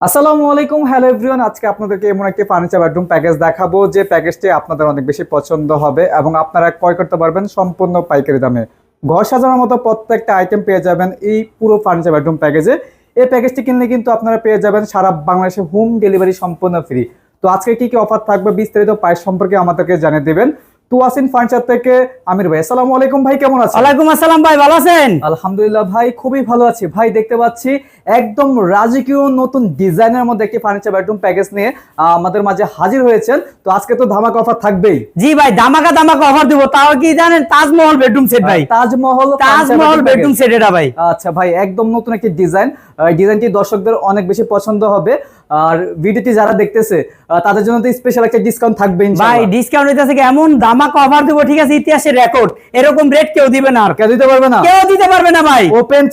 আসসালামু আলাইকুম, hello everyone. আজকে আপনাদেরকে এমন একটি ফার্নিচার বেডরুম প্যাকেজ দেখাবো যে প্যাকেজটি আপনাদের অনেক বেশি পছন্দ হবে এবং আপনারা ক্রয় করতে পারবেন সম্পূর্ণ পাইকারি দামে। ঘর সাজানোর মতো প্রত্যেকটা আইটেম পেয়ে যাবেন এই পুরো ফার্নিচার বেডরুম প্যাকেজে। এই প্যাকেজটি কিনলে কিন্তু আপনারা পেয়ে যাবেন সারা বাংলাদেশে হোম ডেলিভারি সম্পূর্ণ ফ্রি। তো আজকে কি কি অফার থাকবে বিস্তারিত প্রাইস সম্পর্কে আমাদেরকে জানিয়ে দেবেন তুয়াসিন ফার্নিচার থেকে আমির ভাই। আসসালামু আলাইকুম ভাই, কেমন আছেন? ওয়ালাইকুম আসসালাম ভাই, ভালো আছেন? আলহামদুলিল্লাহ ভাই, খুবই ভালো আছি ভাই। দেখতে পাচ্ছি একদম রাজকীয় নতুন ডিজাইনের মধ্যে একটি ফার্নিচার বেডরুম প্যাকেজ নিয়ে আমাদের মাঝে হাজির হয়েছেন। তো আজকে তো ধামাকা অফার থাকবেই। জি ভাই, ধামাকা অফার দিব। তাও কি জানেন? তাজমহল বেডরুম সেট ভাই। তাজমহল বেডরুম সেট এটা ভাই। আচ্ছা ভাই, একদম নতুন একটি ডিজাইন। ডিজাইনটি দর্শকদের অনেক বেশি পছন্দ হবে। আর ভিডিওটি যারা দেখতেছে তাদের জন্য তো স্পেশাল একটা ডিসকাউন্ট থাকবে ভাই। ডিসকাউন্ট হইতাছে কি, এমন ধামাকা অফার দেব, ঠিক আছে, ইতিহাসের রেকর্ড। এরকম রেট কেউ দিবে না। আর কেউ দিতে পারবে না, কেউ দিতে পারবে না ভাই। ওপেন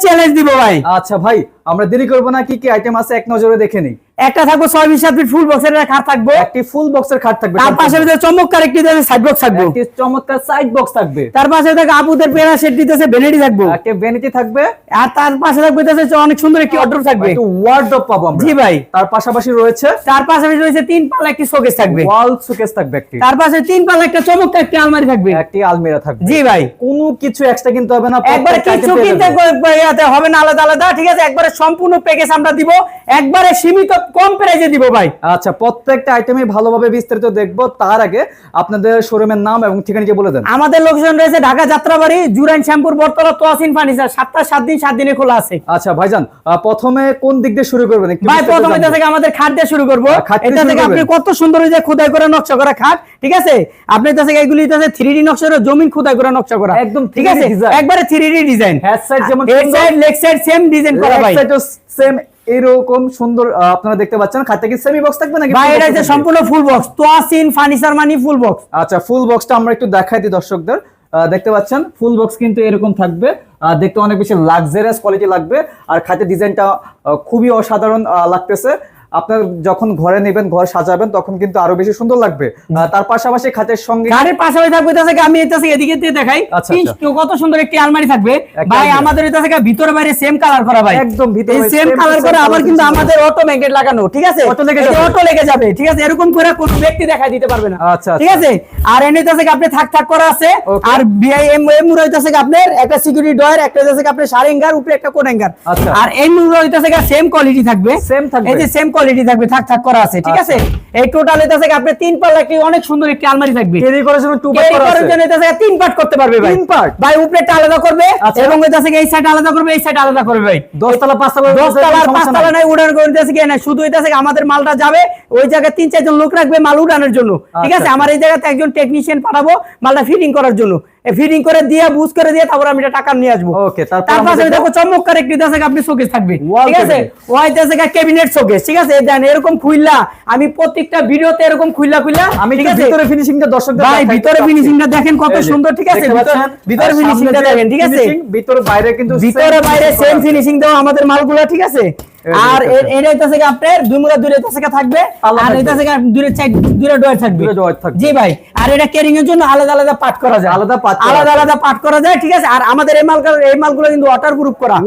চ্যালেঞ্জ দিব ভাই। আচ্ছা ভাই, আমরা দেরি করবো না, কি কি আইটেম আছে এক নজরে দেখে নিই। একটা থাকবে 6-7 ফিট ফুল বক্সের খাট থাকবে, একটি ফুল বক্সের খাট থাকবে, তার পাশে চমৎকার একটি সাইড বক্স থাকবে, একটি চমৎকার সাইড বক্স থাকবে, তার পাশে দেখো আপুদের পেনা সেট দিতেছে, ভ্যানিটি থাকবে, একটা ভ্যানিটি থাকবে, আর তার পাশে থাকবে অনেক সুন্দর একটি ওয়ার্ডরোব থাকবে, একটু ওয়ার্ডরোব পাবো আমরা। জি ভাই। তার পাশাপাশি রয়েছে 3 পাল্লা একটি শোকেস থাকবে, ওয়াল শোকেস থাকবে একটি, তার পাশে 3 পাল্লা একটা চমৎকার একটি আলমারি থাকবে, একটি আলমিরা থাকবে। জি ভাই। কোনো কিছু এক্সট্রা কিনতে হবে না, একবারে কিছু কিনতে হবে না আলাদা আলাদা, ঠিক আছে। একবারে সম্পূর্ণ প্যাকেজ আমরা দিব, একবারে সীমিত কম প্রাইসে দিব ভাই। আচ্ছা, প্রত্যেকটা আইটেমই ভালোভাবে বিস্তারিত দেখবো। তার আগে আপনাদের শোরুমের নাম এবং ঠিকানাটি বলে দেন। আমাদের লোকেশন রয়েছে ঢাকা যাত্রাবাড়ি, জুরাইন শ্যামপুর, বটতলা, তোয়াসিন ফার্নিচার। 7 দিন 7 দিনে খোলা আছে। আচ্ছা ভাইজান, প্রথমে কোন দিক দিয়ে শুরু করবেন একটু ভাই? প্রথমে থেকে আমাদের খাট দিয়ে শুরু করব। এটা থেকে আপনি কত সুন্দর যে খোদাই করে নকশা করা খাট, ঠিক আছে। আপনি এটা থেকে এগুলি 3D নকশা করে, জমিন খোদাই করে নকশা করা, একদম ঠিক আছে, একবারে 3D ডিজাইন। হেড সাইড যেমন, head side leg side same design করা ভাই, সেম এরকম সুন্দর। আপনারা দেখতে পাচ্ছেন খাটটা কি সেমি বক্স থাকবে নাকি ভাই? এটা সম্পূর্ণ ফুল বক্স। তোয়াসিন ফার্নিচার মানে ফুল বক্স। আচ্ছা, ফুল বক্সটা আমরা একটু দেখাই দিই দর্শকদের। দেখতে পাচ্ছেন ফুল বক্স কিন্তু এরকম থাকবে, দেখতে অনেক বেশি লাক্সারিয়াস কোয়ালিটি লাগবে। আর খাটের ডিজাইনটা খুবই অসাধারণ লাগতেছে। আপনার যখন ঘরে নেবেন, ঘর সাজাবেন, তখন কিন্তু আরো বেশি সুন্দর লাগবে। তার পাশাপাশি খাটের সঙ্গে থাকবে আমি এদিকে দেখাই। কত সুন্দর একটি আলমারি থাকবে ভাই। আমাদের এটা থেকে ভিতরে বাইরে সেম কালার করা ভাই, একদম ভিতরে সেম কালার করা। আবার কিন্তু আমাদের অটো ম্যাগনেট লাগানো, ঠিক আছে, অটো লেগে যাবে, ঠিক আছে। এরকম করে কোন ব্যক্তি দেখাই দিতে পারবে না, আচ্ছা, ঠিক আছে। আর এনে থেকে আপনি থাক করা আছে। আর বিআইএম রইতেছে আপনার একটা সিকিউরিটি ডোর, একটা হইতেছে আপনার সারেঙ্গার উপরে একটা কোণেঙ্গার। আর এই রইতেছে সেম কোয়ালিটি থাকবে, এই যে সেম কোয়ালিটি থাকবে, থাক করা আছে, ঠিক আছে। এই টোটাল এটা থেকে আপনি 3 পাল্লা একটি অনেক সুন্দর একটি আলমারি থাকবে। ক্যারি করার জন্য 2 পার্ট করা আছে, এর জন্য এটা থেকে 3 পার্ট করতে পারবে ভাই। 3 পার্ট ভাই, উপরেটা আলাদা করবে এবং এটা থেকে এই সাইড আলাদা করবে, এই সাইড আলাদা করবে ভাই। 10 তলা 5 তলা 10 তলা 5 তলা নাই, উড়ান করতেছে কি না, শুধু এটা থেকে আমাদের মালটা যাবে ওই জায়গায় 3-4 জন লোক রাখবে মাল উড়ানোর জন্য, ঠিক আছে। আমার এই জায়গাতে একজন টেকনিশিয়ান পাঠাবো মালটা ফিটিং করার জন্য। ফিটিং করে দিয়ে বুঝ করে দিয়ে তারপর আমি এটা টাকা নিয়ে আসবো। ওকে, তারপর দেখো চমৎকার একটি দেশে আপনি শোকেস থাকবে, ঠিক আছে। ওই দেশে ক্যাবিনেট শোকেস, ঠিক আছে। দেন এরকম খুইলা আমি প্রত্যেকটা ভিডিওতে এরকম খুইলা আমি ভিতরে ফিনিশিংটা দর্শকদের ভাই, ভিতরে ফিনিশিংটা দেখেন কত সুন্দর, ঠিক আছে। ভিতরে ফিনিশিংটা দেখেন, ঠিক আছে। ভিতরে বাইরে কিন্তু ভিতরে বাইরে সেম ফিনিশিং দাও আমাদের মালগুলো, ঠিক আছে। আর এটা থেকে আপনার দুই মুড়া দূরে থেকে থাকবে, আর এটা থেকে দূরে সাইড দূরে ডয়ার থাকবে, জি ভাই। আর এটা কেরিং এর জন্য আলাদা আলাদা পার্ট করা যায়, আলাদা পার্ট করা যায়, ঠিক আছে। আর আমাদের এই মালগুলো কিন্তু ওয়াটারপ্রুফ করা,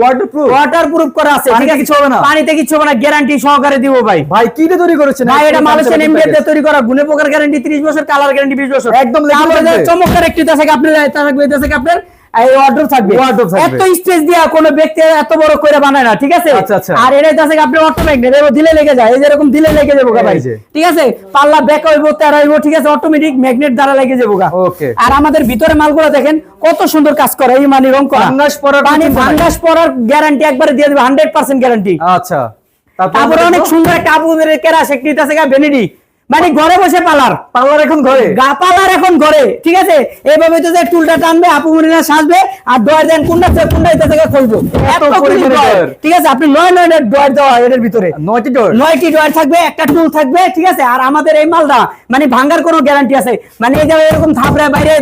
ওয়াটারপ্রুফ করা আছে, ঠিক আছে। কিছু হবে না, পানিতে কিছু হবে না, গ্যারান্টি সহকারে দিব ভাই। ভাই কি দিয়ে তৈরি করেছেন ভাই? এটা মালয়েশিয়ান এমডিএফ দিয়ে তৈরি করা, গুণে পোকার গ্যারান্টি 30 বছর, কালার গ্যারান্টি 20 বছর, একদম চমৎকার একটি থেকে আপনার থাকবে। এটা থেকে আপনার এই ওয়ার্ডরোব থাকবে, এত স্পেস দিয়া কোন ব্যক্তি এত বড় করে বানায় না, ঠিক আছে। আর এর কাছে আপনি অটো ম্যাগনেট এর দিলে লেগে যায়, এই যে এরকম দিলে লেগে যাবে ভাই, ঠিক আছে। পাল্লা ব্যাক হইবো, তেরা হইবো, ঠিক আছে, অটোমেটিক ম্যাগনেট দ্বারা লেগে যাবে। ওকে। আর আমাদের ভিতরে মালগুলো দেখেন কত সুন্দর কাজ করে, এই মানে রং করা, ফাঙ্গাস পড়ার গ্যারান্টি একবারে দিয়ে দেবে, 100% গ্যারান্টি। আচ্ছা, তারপর অনেক সুন্দর একটা আপুদের কেরাস একটি আছে ভ্যানিটি, মানে ঘরে বসে পালার এখন ঘরে, ঠিক আছে। এইভাবে তো যে টুলটা টানবে, আপু মনিরা সাজবে, আর ডয়ার দেন কোনটা এটা থেকে খুলবো, ঠিক আছে। আপনি 9 ডয়ার দেওয়া, এর ভিতরে 9টি ডয়ার থাকবে, একটা টুল থাকবে, ঠিক আছে। আর আমাদের এই মালটা মানে ভাঙার কোনো গ্যারান্টি আছে, মানে এই যে এরকম থাপড়ে বাইরে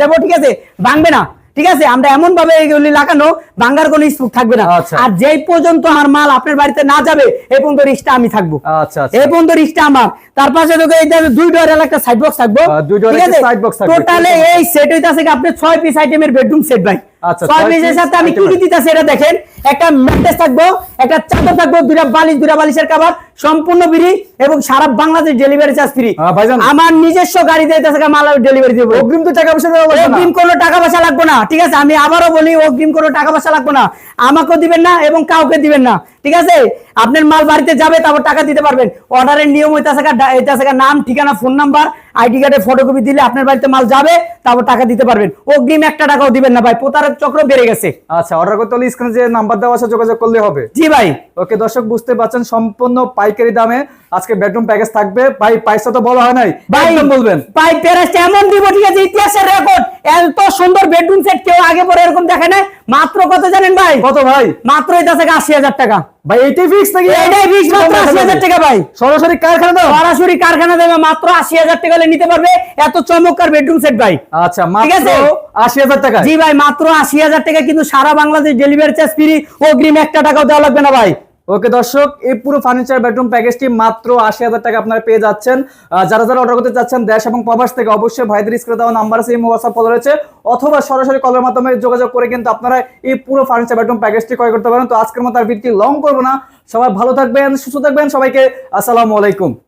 যাবো, ঠিক আছে, ভাঙবে না, ঠিক আছে। আমরা এমন ভাবে এগুলি লাগানো, ভাঙার কোনো স্পোক থাকবে না। আর যেই পর্যন্ত আমার মাল আপনার বাড়িতে না যাবে এই পর্যন্ত রিস্কটা আমি থাকবো, এই পর্যন্ত রিস্কটা আমার। তার পাশে দেখো এই 2 ডোরের একটা সাইড বক্স থাকবো, ঠিক আছে। টোটালে এই সেট হইতাছে আপনি 6 পিস আইটেমের বেডরুম সেট ভাই। আচ্ছা, 6 পিসের সাথে আমি কি কি দিতেছি এটা দেখেন। একটা ম্যাট্রেস থাকবো, একটা চাদর থাকবো, দুইটা বালিশের কভার সম্পূর্ণ ফ্রি এবং সারা বাংলাদেশ ডেলিভারি চার্জ ফ্রি। ভাইজান আমার নিজস্ব গাড়ি দিতেছে মাল ডেলিভারি দেব। অগ্রিম তো টাকা পয়সা দেওয়া লাগবে না? অগ্রিম কোনো টাকা পয়সা লাগবে না, ঠিক আছে? আমি আবারও বলি, অগ্রিম কোনো টাকা পয়সা লাগবে না, আমাকেও দিবেন না এবং কাউকে দিবেন না, ঠিক আছে? আপনার মাল বাড়িতে যাবে, তারপর টাকা দিতে পারবেন। অর্ডারের নিয়ম হইতাছে নাম, ঠিকানা, ফোন নাম্বার, আইডি কার্ডের ফটোকপি দিলে আপনার বাড়িতে মাল যাবে, তারপর টাকা দিতে পারবেন। অগ্রিম 1 টাকাও দিবেন না ভাই, প্রতারক চক্র বেড়ে গেছে। আচ্ছা, অর্ডার করতে হলে স্ক্রিনে যে নাম্বার দেওয়া আছে যোগাযোগ করলে হবে। জি ভাই। ওকে দর্শক, বুঝতে পারছেন সম্পূর্ণ পাইকারি দামে আজকে বেডরুম প্যাকেজ থাকবে। ভাই প্রাইসটা তো বলা হয় নাই, ভাই একদম বলবেন। ভাই প্যারাসটা এমন দিব, ঠিক আছে, ইতিহাসের রেকর্ড। এত সুন্দর বেডরুম সেট কেউ আগে পরে এরকম দেখে না। মাত্র কত জানেন ভাই? কত ভাই? মাত্র এটা থেকে 80,000 টাকা ভাই এইটাই ফিক্স নাকি? এটাই ফিক্স, মাত্র 80,000 টাকা ভাই। সরাসরি কারখানা দাও? সরাসরি কারখানা দেবে, মাত্র 80,000 টাকা হলে নিতে পারবে এত চমৎকার বেডরুম সেট ভাই। আচ্ছা, ঠিক মাত্র আছে? 80,000 টাকা? জি ভাই, মাত্র 80,000 টাকা, কিন্তু সারা বাংলাদেশ ডেলিভারি চার্জ ফ্রি, অগ্রিম 1 টাকাও দেওয়া লাগবে না ভাই। ওকে দর্শক, এই পুরো ফার্নিচার বেডরুম প্যাকেজটি মাত্র 80,000 টাকা আপনারা পেয়ে যাচ্ছেন। যারা যারা অর্ডার করতে চাচ্ছেন দেশ এবং প্রবাস থেকে, অবশ্যই ভাইদের স্ক্রিনে দেওয়া নাম্বার আছে, ইমো, হোয়াটসঅ্যাপ ফলো রয়েছে, অথবা সরাসরি কলের মাধ্যমে যোগাযোগ করে কিন্তু আপনারা এই পুরো ফার্নিচার বেডরুম প্যাকেজটি ক্রয় করতে পারেন। তো আজকের মতো আর ভিডিওটি লং করবো না, সবাই ভালো থাকবেন, সুস্থ থাকবেন, সবাইকে আসসালামু আলাইকুম।